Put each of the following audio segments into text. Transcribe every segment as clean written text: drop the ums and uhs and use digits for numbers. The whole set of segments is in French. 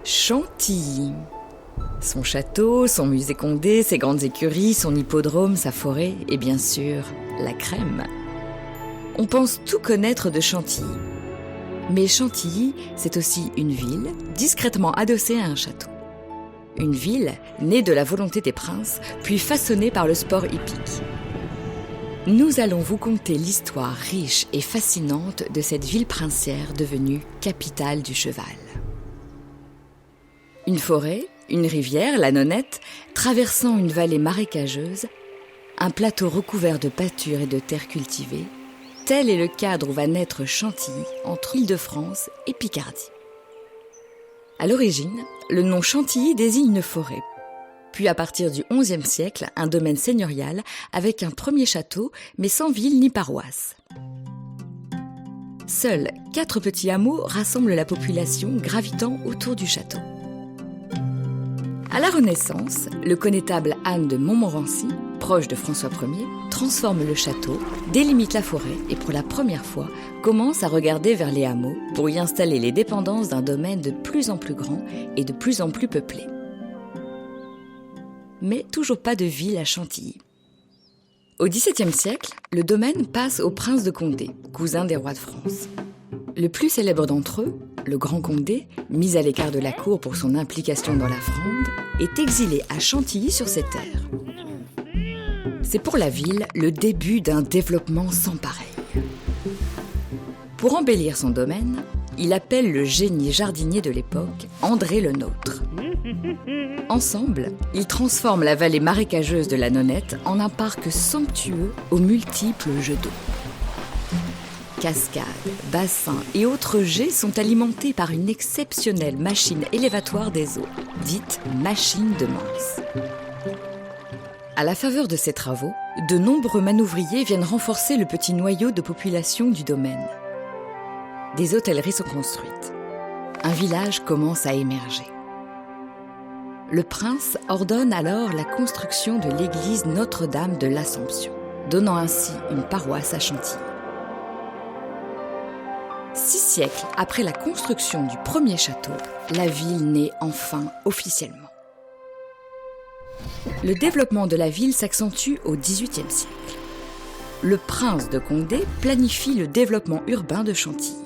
Chantilly. Son château, son musée Condé, ses grandes écuries, son hippodrome, sa forêt et bien sûr, la crème. On pense tout connaître de Chantilly. Mais Chantilly, c'est aussi une ville discrètement adossée à un château. Une ville née de la volonté des princes, puis façonnée par le sport hippique. Nous allons vous conter l'histoire riche et fascinante de cette ville princière devenue capitale du cheval. Une forêt, une rivière, la Nonette, traversant une vallée marécageuse, un plateau recouvert de pâtures et de terres cultivées, tel est le cadre où va naître Chantilly entre Île-de-France et Picardie. À l'origine, le nom Chantilly désigne une forêt. Puis à partir du XIe siècle, un domaine seigneurial avec un premier château, mais sans ville ni paroisse. Seuls 4 petits hameaux rassemblent la population gravitant autour du château. À la Renaissance, le connétable Anne de Montmorency, proche de François Ier, transforme le château, délimite la forêt et pour la première fois commence à regarder vers les hameaux pour y installer les dépendances d'un domaine de plus en plus grand et de plus en plus peuplé. Mais toujours pas de ville à Chantilly. Au XVIIe siècle, le domaine passe au prince de Condé, cousin des rois de France. Le plus célèbre d'entre eux, le grand Condé, mis à l'écart de la cour pour son implication dans la Fronde, est exilé à Chantilly sur ses terres. C'est pour la ville le début d'un développement sans pareil. Pour embellir son domaine, il appelle le génie jardinier de l'époque, André Le Nôtre. Ensemble, ils transforment la vallée marécageuse de la Nonette en un parc somptueux aux multiples jeux d'eau. Cascades, bassins et autres jets sont alimentés par une exceptionnelle machine élévatoire des eaux, dite machine de Mans. À la faveur de ces travaux, de nombreux manouvriers viennent renforcer le petit noyau de population du domaine. Des hôtelleries sont construites. Un village commence à émerger. Le prince ordonne alors la construction de l'église Notre-Dame de l'Assomption, donnant ainsi une paroisse à Chantilly. 6 siècles après la construction du premier château, la ville naît enfin officiellement. Le développement de la ville s'accentue au XVIIIe siècle. Le prince de Condé planifie le développement urbain de Chantilly.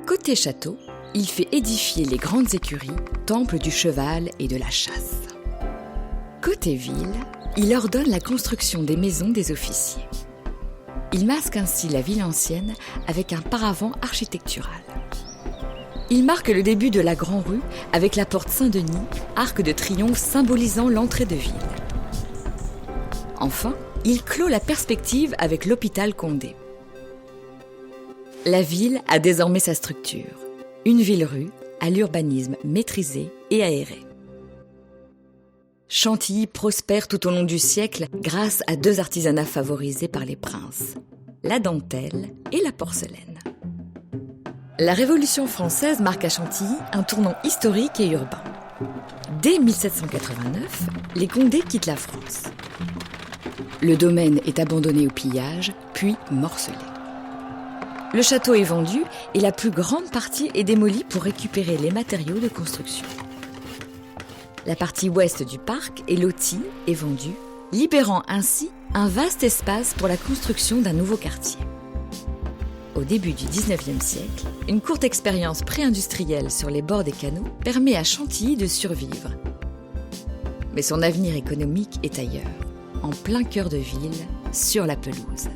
Côté château, il fait édifier les grandes écuries, temples du cheval et de la chasse. Côté ville, il ordonne la construction des maisons des officiers. Il masque ainsi la ville ancienne avec un paravent architectural. Il marque le début de la Grand Rue avec la porte Saint-Denis, arc de triomphe symbolisant l'entrée de ville. Enfin, il clôt la perspective avec l'hôpital Condé. La ville a désormais sa structure, une ville-rue à l'urbanisme maîtrisé et aéré. Chantilly prospère tout au long du siècle grâce à 2 artisanats favorisés par les princes, la dentelle et la porcelaine. La Révolution française marque à Chantilly un tournant historique et urbain. Dès 1789, les Condé quittent la France. Le domaine est abandonné au pillage, puis morcelé. Le château est vendu et la plus grande partie est démolie pour récupérer les matériaux de construction. La partie ouest du parc est lotie et vendue, libérant ainsi un vaste espace pour la construction d'un nouveau quartier. Au début du XIXe siècle, une courte expérience pré-industrielle sur les bords des canaux permet à Chantilly de survivre. Mais son avenir économique est ailleurs, en plein cœur de ville, sur la pelouse.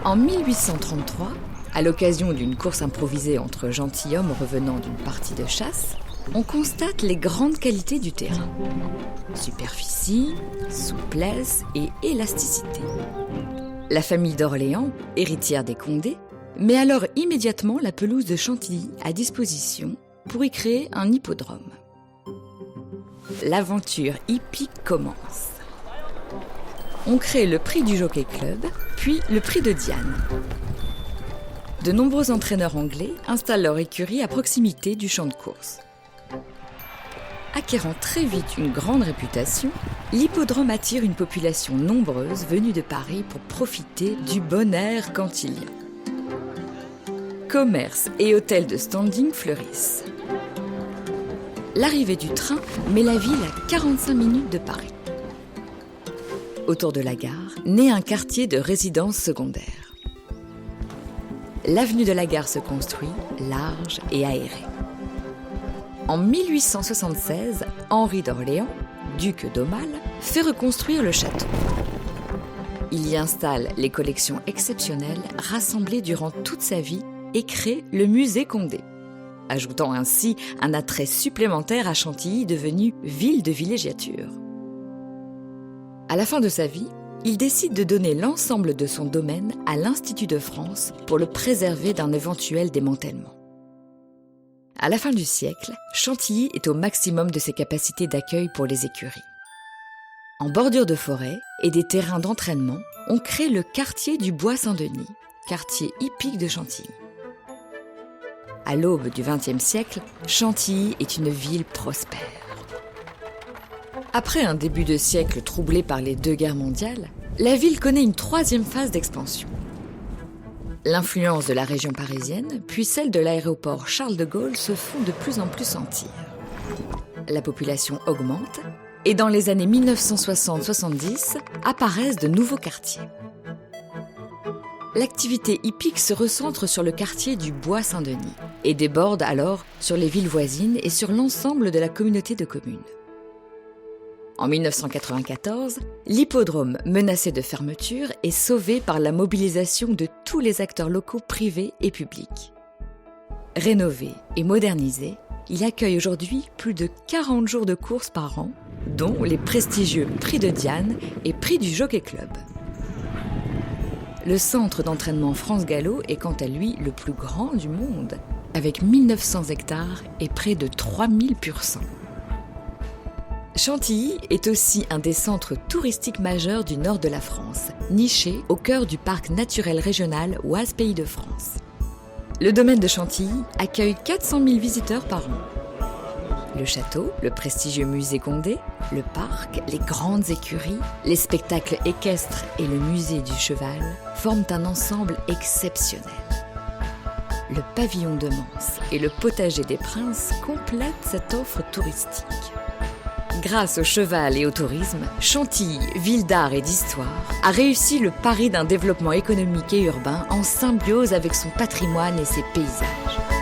En 1833, à l'occasion d'une course improvisée entre gentilshommes revenant d'une partie de chasse, on constate les grandes qualités du terrain. Superficie, souplesse et élasticité. La famille d'Orléans, héritière des Condé, met alors immédiatement la pelouse de Chantilly à disposition pour y créer un hippodrome. L'aventure hippique commence. On crée le prix du Jockey Club, puis le prix de Diane. De nombreux entraîneurs anglais installent leur écurie à proximité du champ de course. Acquérant très vite une grande réputation, l'hippodrome attire une population nombreuse venue de Paris pour profiter du bon air cantilien. Commerces et hôtels de standing fleurissent. l'arrivée du train met la ville à 45 minutes de Paris. Autour de la gare naît un quartier de résidences secondaires. L'avenue de la Gare se construit, large et aérée. En 1876, Henri d'Orléans, duc d'Aumale, fait reconstruire le château. Il y installe les collections exceptionnelles rassemblées durant toute sa vie et crée le musée Condé, ajoutant ainsi un attrait supplémentaire à Chantilly devenue ville de villégiature. À la fin de sa vie, il décide de donner l'ensemble de son domaine à l'Institut de France pour le préserver d'un éventuel démantèlement. À la fin du siècle, Chantilly est au maximum de ses capacités d'accueil pour les écuries. En bordure de forêt et des terrains d'entraînement, on crée le quartier du Bois-Saint-Denis, quartier hippique de Chantilly. À l'aube du XXe siècle, Chantilly est une ville prospère. Après un début de siècle troublé par les 2 guerres mondiales, la ville connaît une 3e phase d'expansion. L'influence de la région parisienne, puis celle de l'aéroport Charles de Gaulle se font de plus en plus sentir. La population augmente et dans les années 1960-70 apparaissent de nouveaux quartiers. L'activité hippique se recentre sur le quartier du Bois-Saint-Denis et déborde alors sur les villes voisines et sur l'ensemble de la communauté de communes. En 1994, l'hippodrome menacé de fermeture est sauvé par la mobilisation de tous les acteurs locaux privés et publics. Rénové et modernisé, il accueille aujourd'hui plus de 40 jours de courses par an, dont les prestigieux Prix de Diane et Prix du Jockey Club. Le centre d'entraînement France Gallo est quant à lui le plus grand du monde, avec 1900 hectares et près de 3000 pur-sang. Chantilly est aussi un des centres touristiques majeurs du nord de la France, niché au cœur du parc naturel régional Oise Pays de France. Le domaine de Chantilly accueille 400 000 visiteurs par an. Le château, le prestigieux musée Condé, le parc, les grandes écuries, les spectacles équestres et le musée du cheval forment un ensemble exceptionnel. Le pavillon de Manse et le potager des Princes complètent cette offre touristique. Grâce au cheval et au tourisme, Chantilly, ville d'art et d'histoire, a réussi le pari d'un développement économique et urbain en symbiose avec son patrimoine et ses paysages.